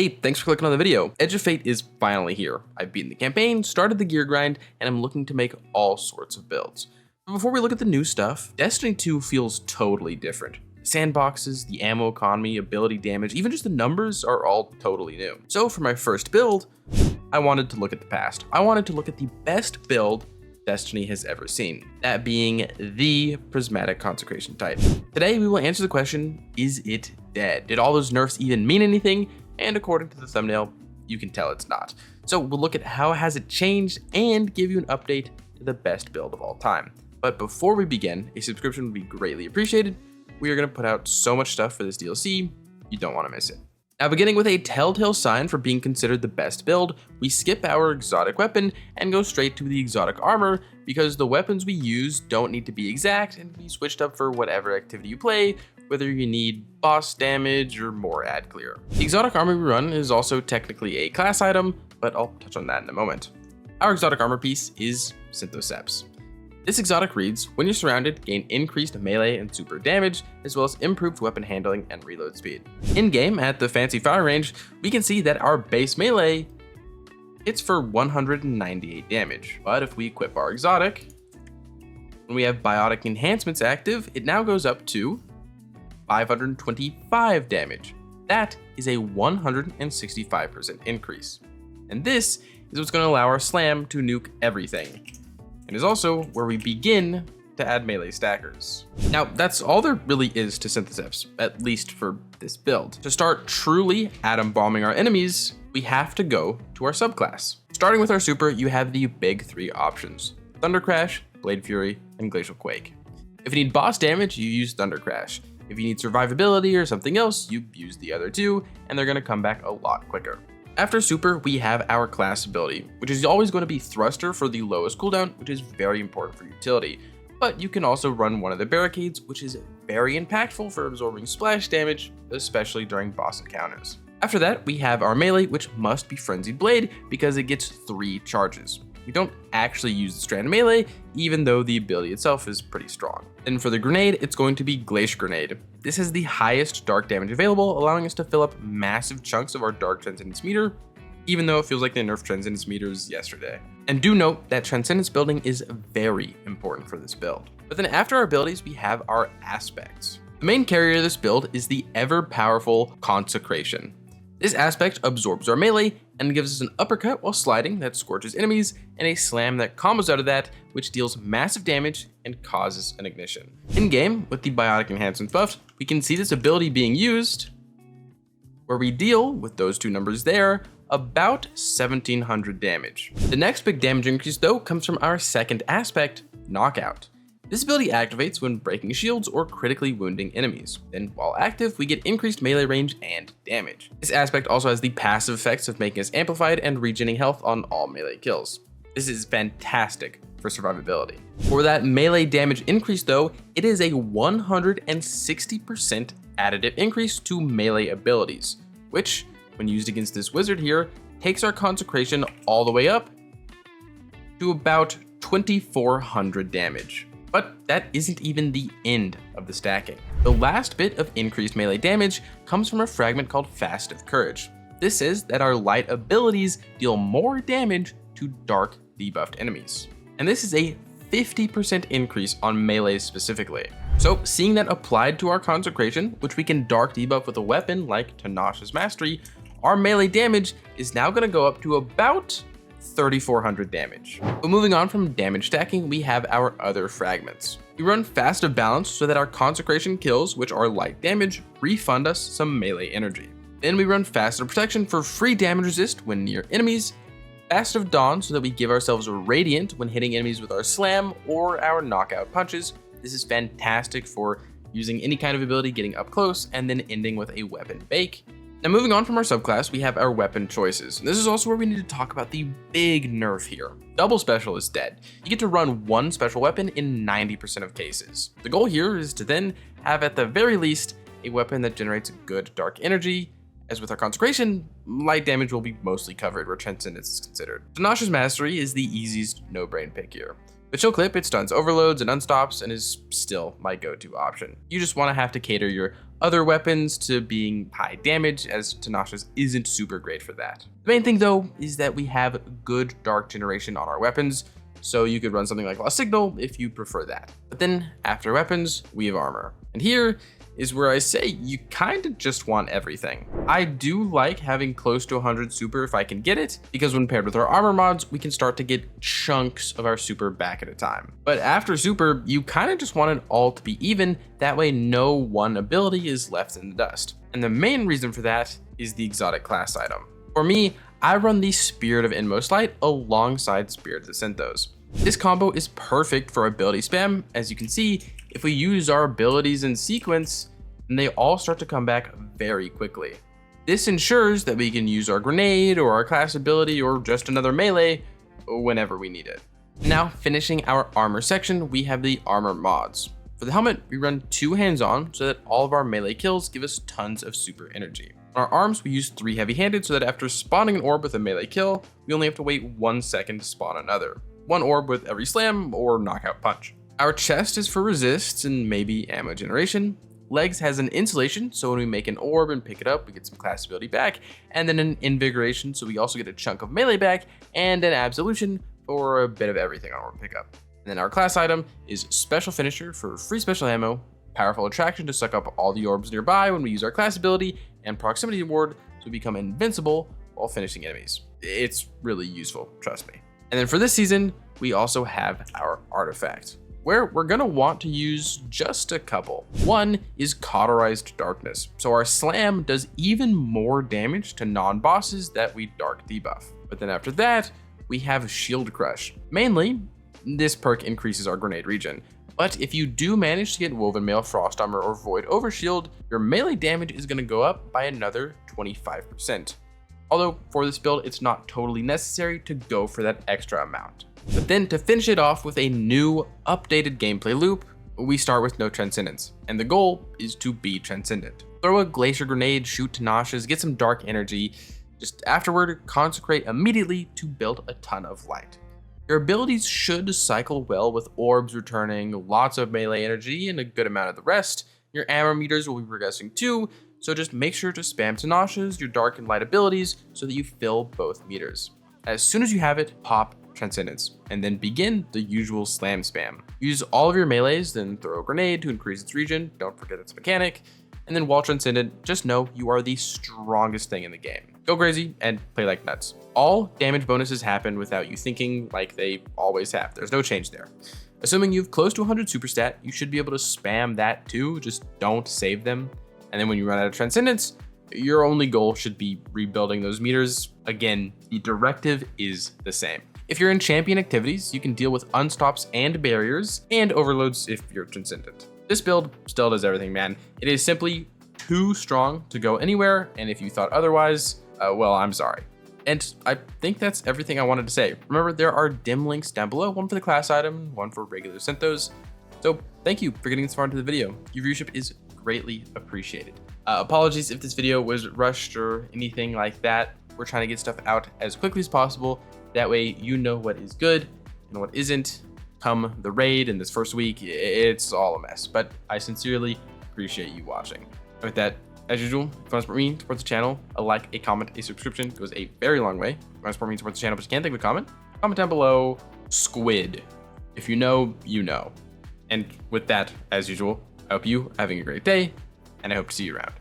Hey, thanks for clicking on the video. Edge of Fate is finally here. I've beaten the campaign, started the gear grind, and I'm looking to make all sorts of builds. But before we look at the new stuff, Destiny 2 feels totally different. Sandboxes, the ammo economy, ability damage, even just the numbers are all totally new. So for my first build, I wanted to look at the past. I wanted to look at the best build Destiny has ever seen, that being the Prismatic consecration type. Today we will answer the question, is it dead? Did all those nerfs even mean anything? And according to the thumbnail, you can tell it's not. So we'll look at how has it changed and give you an update to the best build of all time. But before we begin, a subscription would be greatly appreciated. We are going to put out so much stuff for this DLC, you don't want to miss it. Now, beginning with a telltale sign for being considered the best build, we skip our exotic weapon and go straight to the exotic armor because the weapons we use don't need to be exact and can be switched up for whatever activity you play, whether you need boss damage or more ad clear. The exotic armor we run is also technically a class item, but I'll touch on that in a moment. Our exotic armor piece is Synthoceps. This exotic reads, when you're surrounded, gain increased melee and super damage, as well as improved weapon handling and reload speed. In-game, at the fancy fire range, we can see that our base melee hits for 198 damage. But if we equip our exotic, when we have biotic enhancements active, it now goes up to 525 damage. That is a 165% increase. And this is what's going to allow our slam to nuke everything. And is also where we begin to add melee stackers. Now, that's all there really is to Synthoceps, at least for this build. To start truly atom bombing our enemies, we have to go to our subclass. Starting with our super, you have the big three options: Thunder Crash, Blade Fury, and Glacial Quake. If you need boss damage, you use Thunder Crash. If you need survivability or something else, you use the other two, and they're gonna come back a lot quicker. After super, we have our class ability, which is always going to be thruster for the lowest cooldown, which is very important for utility. But you can also run one of the barricades, which is very impactful for absorbing splash damage, especially during boss encounters. After that, we have our melee, which must be Frenzied Blade because it gets 3 charges. We don't actually use the strand melee, even though the ability itself is pretty strong. Then for the grenade, it's going to be Glacial Grenade. This has the highest dark damage available, allowing us to fill up massive chunks of our dark transcendence meter, even though it feels like they nerfed transcendence meters yesterday. And do note that transcendence building is very important for this build. But then after our abilities, we have our aspects. The main carrier of this build is the ever powerful consecration. This aspect absorbs our melee and gives us an uppercut while sliding that scorches enemies, and a slam that combos out of that, which deals massive damage and causes an ignition. In game, with the biotic enhancements buffed, we can see this ability being used, where we deal, with those two numbers there, about 1700 damage. The next big damage increase though comes from our second aspect, Knockout. This ability activates when breaking shields or critically wounding enemies. Then while active, we get increased melee range and damage. This aspect also has the passive effects of making us amplified and regenerating health on all melee kills. This is fantastic for survivability. For that melee damage increase though, it is a 160% additive increase to melee abilities, which, when used against this wizard here, takes our consecration all the way up to about 2400 damage. But that isn't even the end of the stacking. The last bit of increased melee damage comes from a fragment called Fast of Courage. This says that our light abilities deal more damage to dark debuffed enemies. And this is a 50% increase on melee specifically. So seeing that applied to our consecration, which we can dark debuff with a weapon like Tanash's Mastery, our melee damage is now gonna go up to about 3400 damage. But moving on from damage stacking, we have our other fragments. We run Fast of Balance so that our consecration kills, which are light damage, refund us some melee energy. Then we run Fast of Protection for free damage resist when near enemies, Fast of Dawn so that we give ourselves a radiant when hitting enemies with our slam or our knockout punches. This is fantastic for using any kind of ability, getting up close, and then ending with a weapon bake. Now moving on from our subclass, we have our weapon choices. This is also where we need to talk about the big nerf here. Double special is dead. You get to run one special weapon in 90% of cases. The goal here is to then have at the very least a weapon that generates good dark energy. As with our consecration, light damage will be mostly covered where transcendence is considered. Tanash's Mastery is the easiest no-brain pick here. With Chill Clip, it stuns overloads and unstops and is still my go-to option. You just want to have to cater your other weapons to being high damage, as Tinashe's isn't super great for that. The main thing though is that we have good dark generation on our weapons, so you could run something like Lost Signal if you prefer that. But then after weapons, we have armor. And here is where I say you kind of just want everything. I do like having close to 100 super if I can get it, because when paired with our armor mods, we can start to get chunks of our super back at a time. But after super, you kind of just want it all to be even, that way no one ability is left in the dust. And the main reason for that is the exotic class item. For me, I run the Spirit of Inmost Light alongside Spirit of the Synthos. This combo is perfect for ability spam. As you can see, if we use our abilities in sequence, then they all start to come back very quickly. This ensures that we can use our grenade or our class ability or just another melee whenever we need it. Now, finishing our armor section, we have the armor mods. For the helmet, we run 2 hands-on so that all of our melee kills give us tons of super energy. On our arms, we use 3 heavy-handed so that after spawning an orb with a melee kill, we only have to wait 1 second to spawn another. 1 orb with every slam or knockout punch. Our chest is for resists and maybe ammo generation. Legs has an insulation, so when we make an orb and pick it up, we get some class ability back, and then an invigoration, so we also get a chunk of melee back, and an absolution for a bit of everything on orb pickup. And then our class item is special finisher for free special ammo, powerful attraction to suck up all the orbs nearby when we use our class ability, and proximity ward so we become invincible while finishing enemies. It's really useful, trust me. And then for this season, we also have our artifact, where we're gonna want to use just a couple. One is Cauterized Darkness, so our slam does even more damage to non-bosses that we dark debuff. But then after that, we have Shield Crush. Mainly, this perk increases our grenade regen, but if you do manage to get Woven Mail, Frost Armor, or Void Overshield, your melee damage is gonna go up by another 25%. Although for this build, it's not totally necessary to go for that extra amount. But then to finish it off with a new updated gameplay loop, we start with no Transcendence, and the goal is to be Transcendent. Throw a Glacier Grenade, shoot Tinashe's, get some dark energy, just afterward consecrate immediately to build a ton of light. Your abilities should cycle well with orbs returning, lots of melee energy, and a good amount of the rest. Your ammo meters will be progressing too, so just make sure to spam Tinashe's, your dark and light abilities, so that you fill both meters. As soon as you have it, pop Transcendence, and then begin the usual slam spam. Use all of your melees, then throw a grenade to increase its regen, don't forget its mechanic, and then while Transcendent, just know you are the strongest thing in the game. Go crazy and play like nuts. All damage bonuses happen without you thinking like they always have. There's no change there. Assuming you've close to 100 super stat, you should be able to spam that too, just don't save them. And then when you run out of Transcendence, your only goal should be rebuilding those meters. Again, the directive is the same. If you're in champion activities, you can deal with unstops and barriers and overloads if you're Transcendent. This build still does everything, man. It is simply too strong to go anywhere, and if you thought otherwise, well, I'm sorry. And I think that's everything I wanted to say. Remember, there are dim links down below, one for the class item, one for regular Synthos. So thank you for getting this far into the video. Your viewership is greatly appreciated. Apologies if this video was rushed or anything like that. We're trying to get stuff out as quickly as possible. That way you know what is good and what isn't. Come the raid in this first week, it's all a mess, but I sincerely appreciate you watching. With that, as usual, if you want to support me, support the channel, a like, a comment, a subscription goes a very long way. If you want to support me, support the channel, but you can't think of a comment down below, squid. If you know, you know. And with that, as usual, I hope you are having a great day, and I hope to see you around.